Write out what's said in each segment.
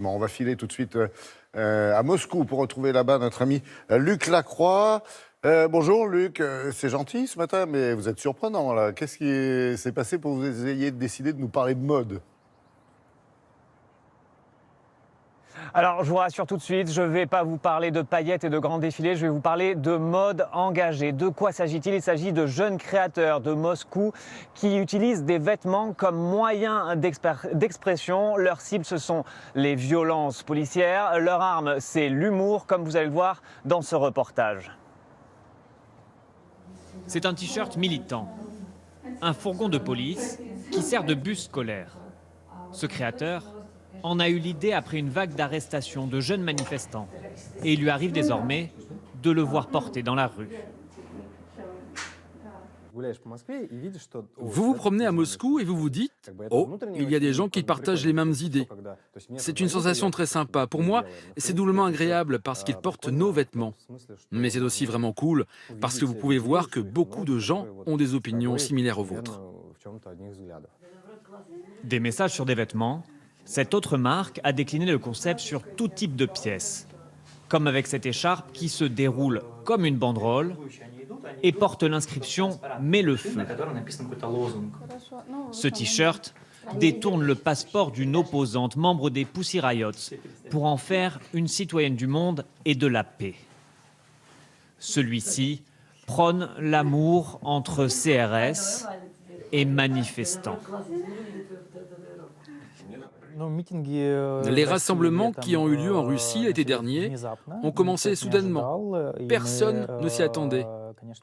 Bon, on va filer tout de suite à Moscou pour retrouver là-bas notre ami Luc Lacroix. Bonjour Luc, c'est gentil ce matin, mais vous êtes surprenant là. Qu'est-ce qui s'est passé pour que vous ayez décidé de nous parler de mode ? Alors, je vous rassure tout de suite, je ne vais pas vous parler de paillettes et de grands défilés, je vais vous parler de mode engagée. De quoi s'agit-il ? Il s'agit de jeunes créateurs de Moscou qui utilisent des vêtements comme moyen d'expression. Leur cible, ce sont les violences policières. Leur arme, c'est l'humour, comme vous allez le voir dans ce reportage. C'est un t-shirt militant, un fourgon de police qui sert de bus scolaire. Ce créateur en a eu l'idée après une vague d'arrestations de jeunes manifestants. Et il lui arrive désormais de le voir porter dans la rue. Vous vous promenez à Moscou et vous vous dites « Oh, il y a des gens qui partagent les mêmes idées ». C'est une sensation très sympa. Pour moi, c'est doublement agréable parce qu'ils portent nos vêtements. Mais c'est aussi vraiment cool parce que vous pouvez voir que beaucoup de gens ont des opinions similaires aux vôtres. Des messages sur des vêtements. Cette autre marque a décliné le concept sur tout type de pièces. Comme avec cette écharpe qui se déroule comme une banderole et porte l'inscription « Mets le feu ». Ce t-shirt détourne le passeport d'une opposante, membre des Pussy Riots, pour en faire une citoyenne du monde et de la paix. Celui-ci prône l'amour entre CRS et manifestants. Les rassemblements qui ont eu lieu en Russie l'été dernier ont commencé soudainement. Personne ne s'y attendait.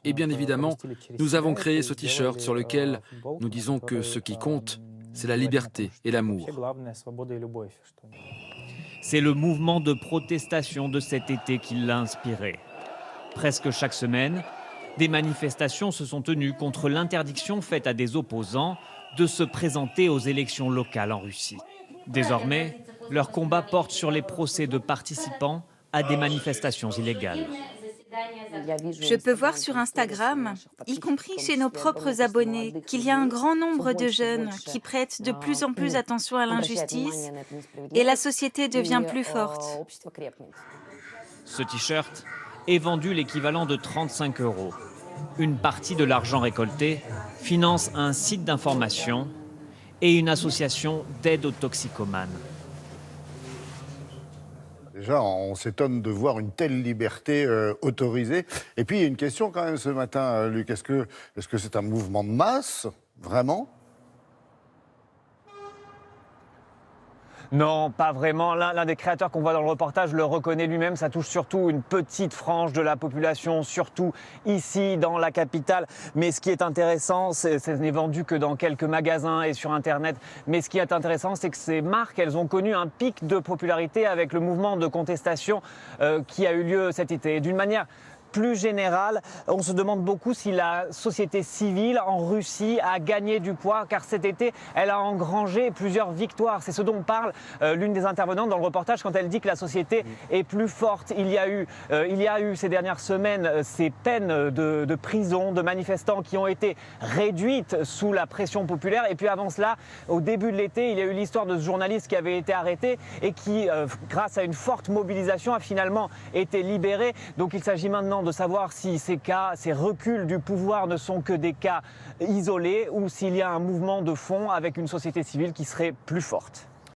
Et bien évidemment, nous avons créé ce t-shirt sur lequel nous disons que ce qui compte, c'est la liberté et l'amour. C'est le mouvement de protestation de cet été qui l'a inspiré. Presque chaque semaine, des manifestations se sont tenues contre l'interdiction faite à des opposants de se présenter aux élections locales en Russie. Désormais, leur combat porte sur les procès de participants à des manifestations illégales. Je peux voir sur Instagram, y compris chez nos propres abonnés, qu'il y a un grand nombre de jeunes qui prêtent de plus en plus attention à l'injustice et la société devient plus forte. Ce t-shirt est vendu l'équivalent de 35 €. Une partie de l'argent récolté finance un site d'information et une association d'aide aux toxicomanes. Déjà, on s'étonne de voir une telle liberté autorisée. Et puis, il y a une question quand même ce matin, Luc. Est-ce que c'est un mouvement de masse, vraiment ? Non, pas vraiment. L'un des créateurs qu'on voit dans le reportage le reconnaît lui-même. Ça touche surtout une petite frange de la population, surtout ici dans la capitale. Mais ce qui est intéressant, ce n'est vendu que dans quelques magasins et sur Internet. Mais ce qui est intéressant, c'est que ces marques, elles ont connu un pic de popularité avec le mouvement de contestation qui a eu lieu cet été. D'une manière plus générale, on se demande beaucoup si la société civile en Russie a gagné du poids, car cet été, elle a engrangé plusieurs victoires. C'est ce dont parle l'une des intervenantes dans le reportage quand elle dit que la société est plus forte. Il y a eu ces dernières semaines ces peines de prison de manifestants qui ont été réduites sous la pression populaire. Et puis avant cela, au début de l'été, il y a eu l'histoire de ce journaliste qui avait été arrêté et qui, grâce à une forte mobilisation, a finalement été libéré. Donc il s'agit maintenant de savoir si ces reculs du pouvoir ne sont que des cas isolés ou s'il y a un mouvement de fond avec une société civile qui serait plus forte.